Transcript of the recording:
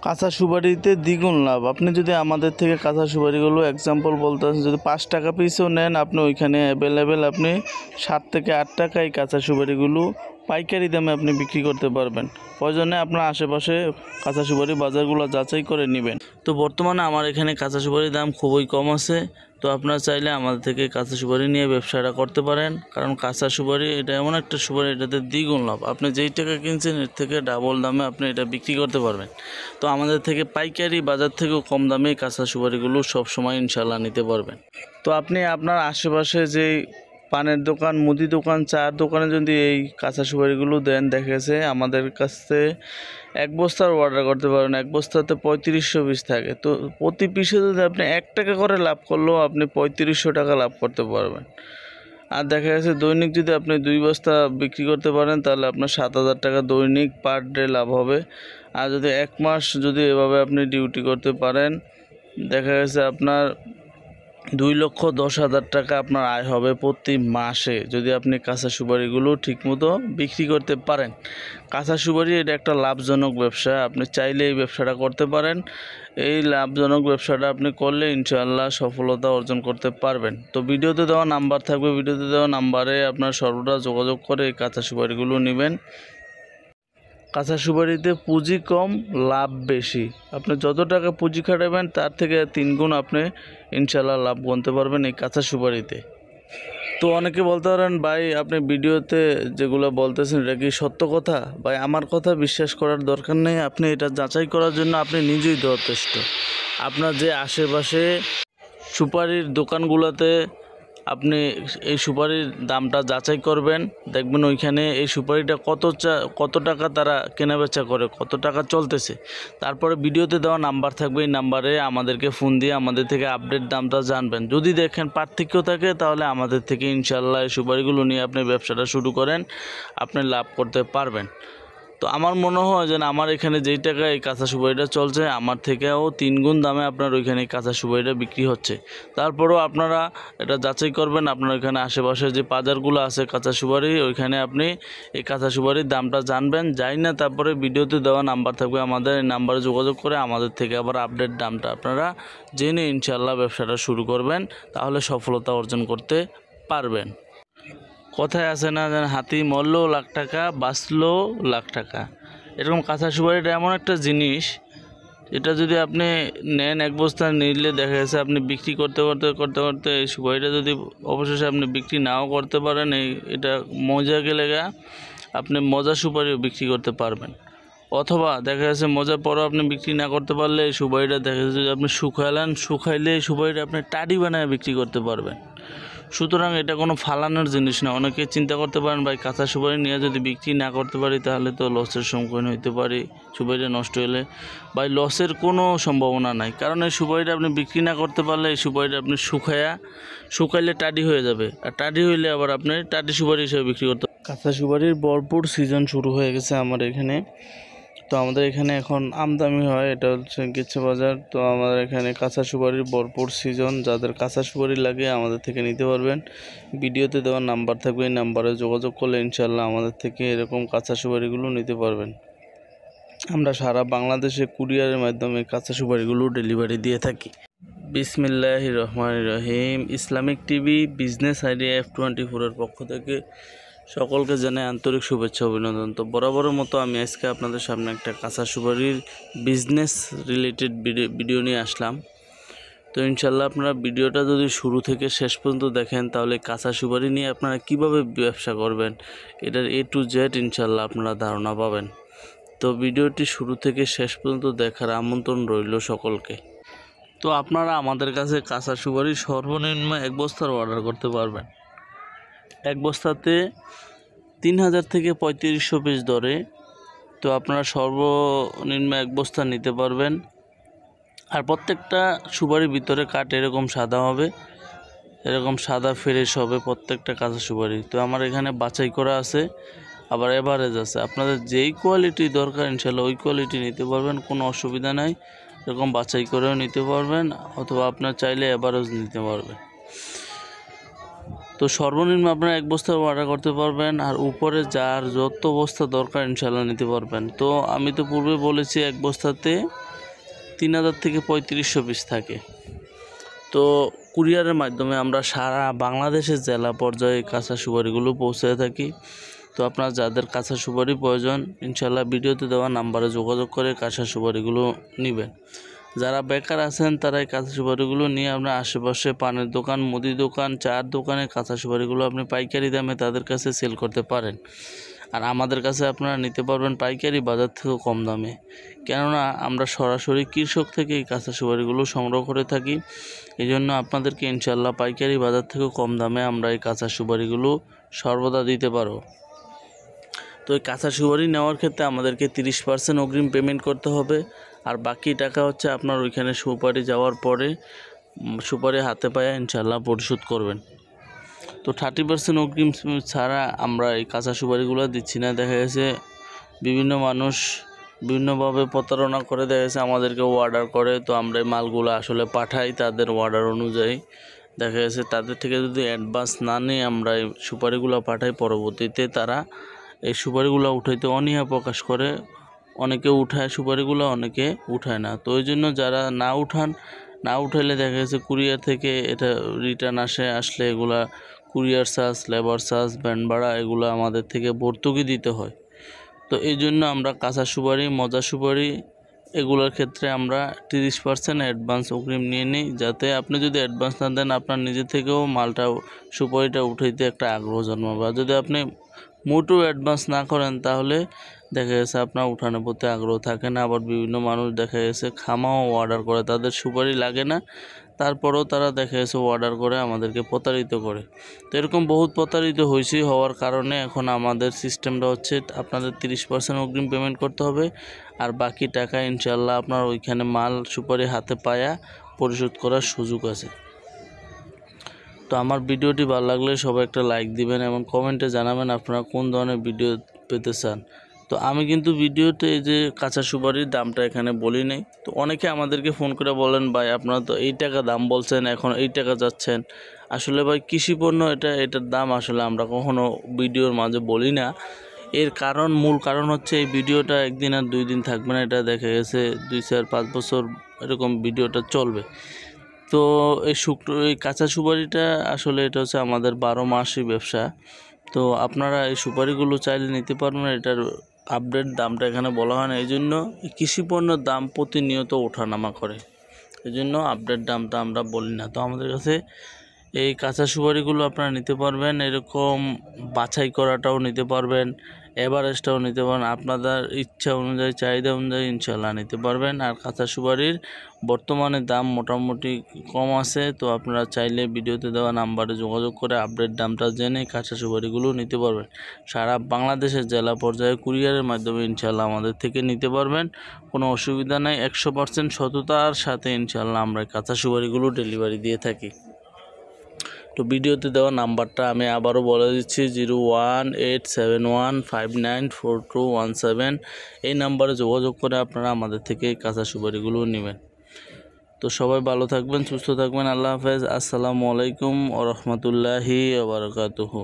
কাঁচা সুপারিতে দ্বিগুণ লাভ। আপনি যদি আমাদের থেকে কাঁচা সুপারিগুলো এক্সাম্পল বলতে আসেন, যদি 5 টাকা পিসও নেন, আপনি ওইখানে অ্যাভেলেবেল আপনি 7 থেকে 8 টাকায় কাঁচা সুপারিগুলো পাইকারি দামে আপনি বিক্রি করতে পারবেন। প্রয়োজনে আপনার আশেপাশে কাঁচা সুপারি বাজারগুলো যাচাই করে নেবেন। তো বর্তমানে আমার এখানে কাঁচা সুপারির দাম খুবই কম আছে। তো আপনারা চাইলে আমাদের থেকে কাঁচা সুপারি নিয়ে ব্যবসাটা করতে পারেন, কারণ কাঁচা সুপারি এটা এমন একটা সুপারি, এটাতে দ্বিগুণ লাভ। আপনি যেই টাকা কিনছেন এর থেকে ডাবল দামে আপনি এটা বিক্রি করতে পারবেন। তো আমাদের থেকে পাইকারি বাজার থেকেও কম দামে কাঁচা সুপারিগুলো সবসময় ইনশাল্লাহ নিতে পারবেন। তো আপনি আপনার আশেপাশে যেই পানের দোকান, মুদি দোকান, চার দোকানে যদি এই কাঁচা সুপারিগুলো দেন, দেখা গেছে আমাদের কাছে 1 বস্তার অর্ডার করতে পারেন। 1 বস্তাতে 3500 পিস থাকে। তো প্রতি পিসে যদি আপনি 1 টাকা করে লাভ করলেও আপনি 3500 টাকা লাভ করতে পারবেন। আর দেখা গেছে দৈনিক যদি আপনি 2 বস্তা বিক্রি করতে পারেন, তাহলে আপনার 7000 টাকা দৈনিক পার ডে লাভ হবে। আর যদি 1 মাস যদি এভাবে আপনি ডিউটি করতে পারেন, দেখা গেছে আপনার 2,10,000 টাকা আপনার আয় হবে প্রতি মাসে, যদি আপনি কাঁচা সুপারিগুলো ঠিকমতো বিক্রি করতে পারেন। কাঁচা সুপারি এটা একটা লাভজনক ব্যবসা। আপনি চাইলে এই ব্যবসাটা করতে পারেন। এই লাভজনক ব্যবসাটা আপনি করলে ইনশাআল্লাহ সফলতা অর্জন করতে পারবেন। তো ভিডিওতে দেওয়া নাম্বার থাকবে, ভিডিওতে দেওয়া নাম্বারে আপনার সর্বদা যোগাযোগ করে এই কাঁচা সুপারিগুলো নেবেন। কাঁচা সুপারিতে পুঁজি কম, লাভ বেশি। আপনি যত টাকা পুঁজি খাটাবেন তার থেকে 3 গুণ আপনি ইনশাল্লাহ লাভ গুনতে পারবেন এই কাঁচা সুপারিতে। তো অনেকে বলতে পারেন, ভাই আপনি ভিডিওতে যেগুলো বলতেছেন এটা কি সত্য কথা? ভাই আমার কথা বিশ্বাস করার দরকার নেই, আপনি এটা যাচাই করার জন্য আপনি নিজেই যথেষ্ট। আপনার যে আশেপাশে সুপারির দোকানগুলোতে আপনি এই সুপারির দামটা যাচাই করবেন, দেখবেন ওইখানে এই সুপারিটা কত টাকা তারা কেনাবেচা করে, কত টাকা চলতেছে। তারপরে ভিডিওতে দেওয়া নাম্বার থাকবে, এই নাম্বারে আমাদেরকে ফোন দিয়ে আমাদের থেকে আপডেট দামটা জানবেন। যদি দেখেন পার্থক্য থাকে, তাহলে আমাদের থেকে ইনশাল্লাহ এই সুপারিগুলো নিয়ে আপনি ব্যবসাটা শুরু করেন, আপনি লাভ করতে পারবেন। তো আমার মনে হয় যে আমার এখানে যেই টাকায় এই কাঁচা সুপারিটা চলছে, আমার থেকেও 3 গুণ দামে আপনার ওইখানে কাঁচা সুপারিটা বিক্রি হচ্ছে। তারপরেও আপনারা এটা যাচাই করবেন, আপনার ওইখানে আশেপাশে যে বাজারগুলো আছে কাঁচা সুপারি, ওইখানে আপনি এই কাঁচা সুপারির দামটা জানবেন। যাই না, তারপরে ভিডিওতে দেওয়া নাম্বার থাকবে আমাদের, এই নাম্বারে যোগাযোগ করে আমাদের থেকে আবার আপডেট দামটা আপনারা জেনে ইনশাল্লাহ ব্যবসাটা শুরু করবেন, তাহলে সফলতা অর্জন করতে পারবেন। কথায় আছে না, যেন হাতি মরলেও লাখ টাকা, বাঁচলেও লাখ টাকা। এরকম কাঁচা সুপারিটা এমন একটা জিনিস, এটা যদি আপনি নেন 1 বস্তা নিলে, দেখা গেছে আপনি বিক্রি করতে করতে এই সুপারিটা যদি অবশেষে আপনি বিক্রি নাও করতে পারেন, এটা মজা গেলে আপনি মজা সুপারিও বিক্রি করতে পারবেন। অথবা দেখা যাচ্ছে মজার পরও আপনি বিক্রি না করতে পারলে এই সুপারিটা দেখা যাচ্ছে যে আপনি শুকাইলে এই সুপারিটা আপনি টাডি বানায় বিক্রি করতে পারবেন। সুতরাং এটা কোনো ফালানোর জিনিস না। অনেকে চিন্তা করতে পারেন, ভাই কাঁচা সুপারি নিয়ে যদি বিক্রি না করতে পারি তাহলে তো লসের সম্মুখীন হইতে পারি, সুপারিটা নষ্ট হলে। ভাই লসের কোনো সম্ভাবনা নাই, কারণ এই সুপারিটা আপনি বিক্রি না করতে পারলে এই সুপারিটা আপনি শুকাইলে টাডি হয়ে যাবে, আর টাডি হইলে আবার আপনি টাডি সুপারি হিসেবে বিক্রি করতে। কাঁচা সুপারির ভরপুর সিজন শুরু হয়ে গেছে আমার এখানে। তো আমাদের এখানে এখন আমদানি হয়, এটা হচ্ছে গেছে বাজার। তো আমাদের এখানে কাঁচা সুপারির ভরপুর সিজন, যাদের কাঁচা সুপারি লাগে আমাদের থেকে নিতে পারবেন। ভিডিওতে দেওয়া নাম্বার থাকবে, এই নাম্বারে যোগাযোগ করলে ইনশাল্লাহ আমাদের থেকে এরকম কাঁচা সুপারিগুলো নিতে পারবেন। আমরা সারা বাংলাদেশে কুরিয়ারের মাধ্যমে কাঁচা সুপারিগুলো ডেলিভারি দিয়ে থাকি। বিসমিল্লাহির রহমানির রহিম। Islamic TV business idea F24 এর পক্ষ থেকে সকলকে জানাই আন্তরিক শুভেচ্ছা, অভিনন্দন। তো বরাবরের মতো আমি আজকে আপনাদের সামনে একটা কাঁচা সুপারির বিজনেস রিলেটেড ভিডিও নিয়ে আসলাম। তো ইনশাল্লাহ আপনারা ভিডিওটা যদি শুরু থেকে শেষ পর্যন্ত দেখেন, তাহলে কাঁচা সুপারি নিয়ে আপনারা কিভাবে ব্যবসা করবেন এটার A to Z ইনশাল্লাহ আপনারা ধারণা পাবেন। তো ভিডিওটি শুরু থেকে শেষ পর্যন্ত দেখার আমন্ত্রণ রইল সকলকে। তো আপনারা আমাদের কাছে কাঁচা সুপারি সর্বনিম্ন 1 বস্তার অর্ডার করতে পারবেন। 1 বস্তাতে 3000 থেকে 3500 পিস ধরে। তো আপনারা সর্বনিম্ন 1 বস্তা নিতে পারবেন। আর প্রত্যেকটা সুপারির ভিতরে কাঠ এরকম সাদা হবে, এরকম সাদা ফ্রেশ হবে প্রত্যেকটা কাঁচা সুপারি। তো আমার এখানে বাছাই করা আছে, আবার এভারেজ আছে। আপনাদের যেই কোয়ালিটি দরকার ইনশাল্লাহ ওই কোয়ালিটি নিতে পারবেন, কোনো অসুবিধা নাই। এরকম বাছাই করেও নিতে পারবেন, অথবা আপনার চাইলে এভারেজ নিতে পারবেন। তো সর্বনিম্ন আপনারা 1 বস্তা অর্ডার করতে পারবেন, আর উপরে যার যত বস্তা দরকার ইনশাল্লাহ নিতে পারবেন। তো আমি তো পূর্বে বলেছি 1 বস্তাতে 3000 থেকে 3500 পিস থাকে। তো কুরিয়ারের মাধ্যমে আমরা সারা বাংলাদেশের জেলা পর্যায়ে কাঁচা সুপারিগুলো পৌঁছে থাকি। তো আপনার যাদের কাঁচা সুপারি প্রয়োজন ইনশাল্লাহ ভিডিওতে দেওয়া নাম্বারে যোগাযোগ করে কাঁচা সুপারিগুলো নেবেন। যারা বেকার আছেন তারা এই কাঁচা সুপারিগুলো নিয়ে আপনার আশেপাশে পানের দোকান, মুদি দোকান, চার দোকানে কাঁচা সুপারিগুলো আপনি পাইকারি দামে তাদের কাছে সেল করতে পারেন। আর আমাদের কাছে আপনারা নিতে পারবেন পাইকারি বাজার থেকেও কম দামে, কেননা আমরা সরাসরি কৃষক থেকে এই কাঁচা সুপারিগুলো সংগ্রহ করে থাকি। এই জন্য আপনাদেরকে ইনশাল্লাহ পাইকারি বাজার থেকেও কম দামে আমরা এই কাঁচা সুপারিগুলো সর্বদা দিতে পারবো। তো এই কাঁচা সুপারি নেওয়ার ক্ষেত্রে আমাদেরকে 30% অগ্রিম পেমেন্ট করতে হবে, আর বাকি টাকা হচ্ছে আপনার ওইখানে সুপারি যাওয়ার পরে সুপারি হাতে পায়ে ইনশাল্লাহ পরিশোধ করবেন। তো 30% অগ্রিম ছাড়া আমরা এই কাঁচা সুপারিগুলো দিচ্ছি না। দেখা গেছে বিভিন্ন মানুষ বিভিন্নভাবে প্রতারণা করে, দেখা গেছে আমাদেরকে অর্ডার করে, তো আমরা এই মালগুলো আসলে পাঠাই তাদের অর্ডার অনুযায়ী। দেখা গেছে তাদের থেকে যদি অ্যাডভান্স না নিয়ে আমরা এই সুপারিগুলো পাঠাই, পরবর্তীতে তারা এই সুপারিগুলো উঠাইতে অনীহা প্রকাশ করে। অনেকে উঠায় সুপারিগুলো, অনেকে উঠায় না। তো ওই জন্য যারা না উঠাইলে দেখা গেছে কুরিয়ার থেকে এটা রিটার্ন আসলে এগুলা courier charge, labour charge, van ভাড়া এগুলো আমাদের থেকে ভর্তুকি দিতে হয়। তো এই জন্য আমরা কাঁচা সুপারি, মজা সুপারি এগুলোর ক্ষেত্রে আমরা 30% অ্যাডভান্স অগ্রিম নিয়ে নিই, যাতে আপনি যদি অ্যাডভান্স না দেন আপনার নিজে থেকেও মালটা সুপারিটা উঠাইতে একটা আগ্রহ জন্মাবে। আর যদি আপনি মোটেও অ্যাডভান্স না করেন তাহলে দেখা গেছে আপনার উঠানোর প্রতি আগ্রহ থাকে না। আবার বিভিন্ন মানুষ দেখা গেছে খামাও অর্ডার করে, তাদের সুপারি লাগে না, তারপরেও তারা দেখা গেছে অর্ডার করে আমাদেরকে প্রতারিত করে। তো এরকম বহুত প্রতারিত হওয়ার কারণে এখন আমাদের সিস্টেমটা হচ্ছে আপনাদের 30% অগ্রিম পেমেন্ট করতে হবে, আর বাকি টাকা ইনশাল্লাহ আপনার ওইখানে মাল সুপারি হাতে পায়া পরিশোধ করার সুযোগ আছে। তো আমার ভিডিওটি ভালো লাগলে সবাই একটা লাইক দিবেন এবং কমেন্টে জানাবেন আপনারা কোন ধরনের ভিডিও পেতে চান। তো আমি কিন্তু ভিডিওতে এই যে কাঁচা সুপারির দামটা এখানে বলি নাই। তো অনেকে আমাদেরকে ফোন করে বলেন, ভাই আপনারা তো এই টাকা দাম বলছেন, এখন এই টাকা যাচ্ছেন। আসলে ভাই কৃষি পণ্য এটার দাম আসলে আমরা কখনো ভিডিওর মাঝে বলি না। মূল কারণ হচ্ছে এই ভিডিওটা একদিন আর 2 দিন থাকবে না, এটা দেখা গেছে 2, 4, 5 বছর এরকম ভিডিওটা চলবে। তো এই কাঁচা সুপারিটা আসলে এটা হচ্ছে আমাদের 12 মাসই ব্যবসা। তো আপনারা এই সুপারিগুলো চাইলে নিতে পারবেন। এটার আপডেট দামটা এখানে বলা হয় না, এই জন্য কৃষি পণ্যের দাম প্রতিনিয়ত ওঠানামা করে, এই জন্য আপডেট দামটা আমরা বলি না। তো আমাদের কাছে এই কাঁচা সুপারিগুলো আপনারা নিতে পারবেন, এরকম বাছাই করাটাও নিতে পারবেন, এভারেস্টটাও নিতে পারেন, আপনাদের ইচ্ছা অনুযায়ী, চাহিদা অনুযায়ী ইনশাল্লাহ নিতে পারবেন। আর কাঁচা সুপারির বর্তমানে দাম মোটামুটি কম আছে, তো আপনারা চাইলে ভিডিওতে দেওয়া নাম্বারে যোগাযোগ করে আপডেট দামটা জেনে কাঁচা সুপারিগুলো নিতে পারবেন। সারা বাংলাদেশের জেলা পর্যায়ে কুরিয়ারের মাধ্যমে ইনশাল্লাহ আমাদের থেকে নিতে পারবেন, কোনো অসুবিধা নেই। 100% সততার সাথে ইনশাল্লাহ আমরা কাঁচা সুপারিগুলো ডেলিভারি দিয়ে থাকি। তো ভিডিওতে দেওয়া নাম্বারটা আমি আবারও বলে দিচ্ছি, 0187159421 এই নাম্বারে যোগাযোগ করে আপনারা আমাদের থেকে কাঁচা সুপারিগুলো নেবেন। তো সবাই ভালো থাকবেন, সুস্থ থাকবেন। আল্লাহ হাফেজ। আসসালামু আলাইকুম ওয়া রাহমাতুল্লাহি ওয়া বারাকাতুহু।